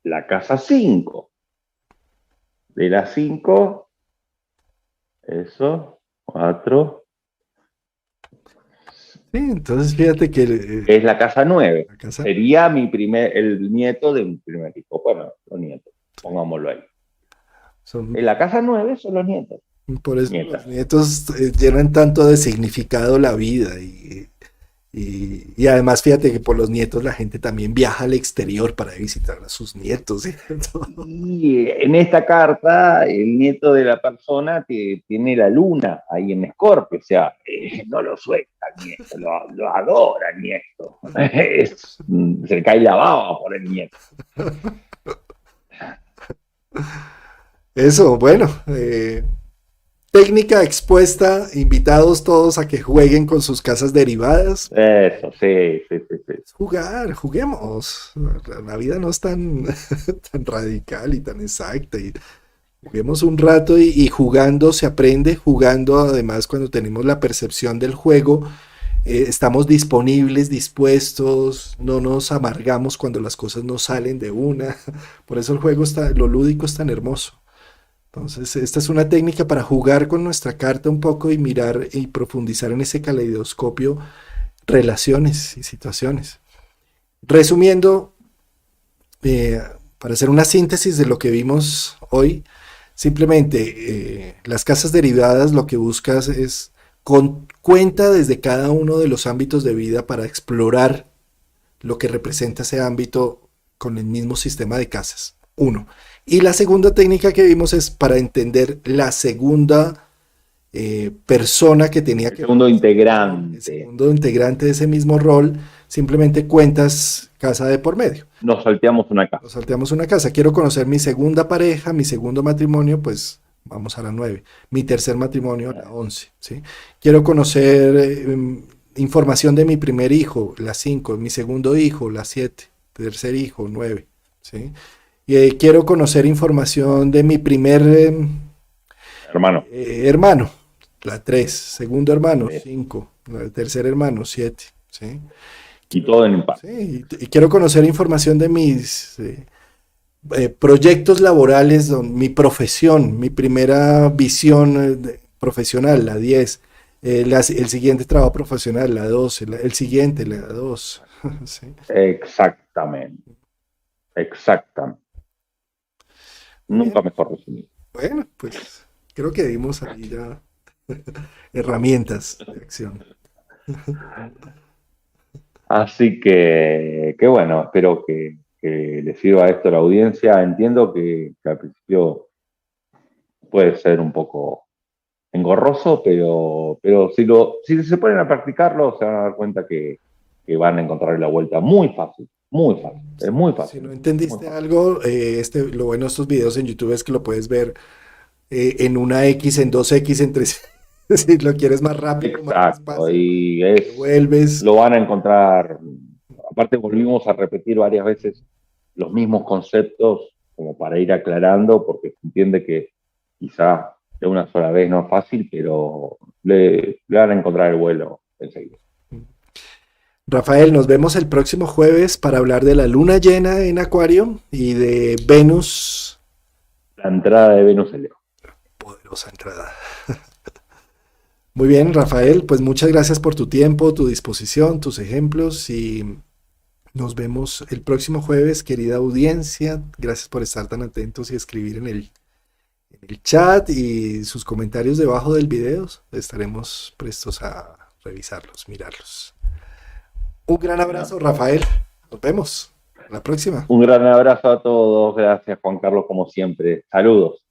la casa 5. De la 5, Eso, 4. Sí, entonces fíjate que Es la casa 9. la casa Sería el nieto de mi primer hijo. Bueno, los nietos, pongámoslo ahí. son, En la casa 9 son los nietos, por eso los nietas. nietos llenan tanto de significado la vida y además fíjate que por los nietos la gente también viaja al exterior para visitar a sus nietos, ¿cierto? Y en esta carta, el nieto de la persona tiene la luna ahí en Escorpio, o sea, no lo suelta el nieto, lo adora el nieto. Se le cae la baba por el nieto. Eso, bueno, técnica expuesta, invitados todos a que jueguen con sus casas derivadas. Eso, sí, sí, sí, sí. Jugar, juguemos. La vida no es tan, tan radical y tan exacta. Y juguemos un rato y jugando se aprende, jugando además cuando tenemos la percepción del juego, estamos disponibles, dispuestos, no nos amargamos cuando las cosas no salen de una. Por eso el juego está, lo lúdico es tan hermoso. Entonces, esta es una técnica para jugar con nuestra carta un poco y mirar y profundizar en ese caleidoscopio relaciones y situaciones. Resumiendo, eh, para hacer una síntesis de lo que vimos hoy, simplemente las casas derivadas lo que buscas es con cuenta desde cada uno de los ámbitos de vida para explorar lo que representa ese ámbito con el mismo sistema de casas. Uno. Y la segunda técnica que vimos es para entender la segunda persona que tenía El que segundo el integrante. segundo integrante de ese mismo rol, simplemente cuentas casa de por medio. Nos salteamos una casa. Nos salteamos una casa. Quiero conocer mi segunda pareja, mi segundo matrimonio, pues vamos a la 9. Mi tercer matrimonio, la 11. ¿Sí? Quiero conocer información de mi primer hijo, la 5. Mi segundo hijo, la 7. Tercer hijo, 9. ¿Sí? Y, quiero conocer información de mi primer Hermano. hermano, la 3. Segundo hermano, Sí. 5. El tercer hermano, 7. ¿Sí? Y todo en paz. Sí, y quiero conocer información de mis proyectos laborales, mi profesión, mi primera visión profesional, la 10. El siguiente trabajo profesional, la 12. El siguiente, la 2. Sí. Exactamente. Exactamente. Muy Nunca bien. mejor resumido. Bueno, pues creo que dimos ahí ya herramientas de acción. Así que bueno, espero que les sirva esto a la audiencia. Entiendo que al principio puede ser un poco engorroso, pero si se ponen a practicarlo, se van a dar cuenta que van a encontrar la vuelta muy fácil, muy fácil, es muy Si no fácil, muy entendiste fácil. algo, lo bueno de estos videos en YouTube es que lo puedes ver en una X, en dos X, en tres. Si lo quieres más rápido, más Exacto, despacio, y te vuelves. lo van a encontrar. Aparte volvimos a repetir varias veces los mismos conceptos como para ir aclarando, porque se entiende que quizá de una sola vez no es fácil, pero le van a encontrar el vuelo enseguida. Rafael, nos vemos el próximo jueves para hablar de la luna llena en Acuario y de Venus. La entrada de Venus en Leo. Poderosa entrada. Muy bien, Rafael, pues muchas gracias por tu tiempo, tu disposición, tus ejemplos y nos vemos el próximo jueves, querida audiencia. Gracias por estar tan atentos y escribir en el chat y sus comentarios debajo del video. Estaremos prestos a revisarlos, mirarlos. Un gran Bueno, abrazo, Rafael. Nos vemos. A la próxima. un gran abrazo a todos. Gracias, Juan Carlos, como siempre. Saludos.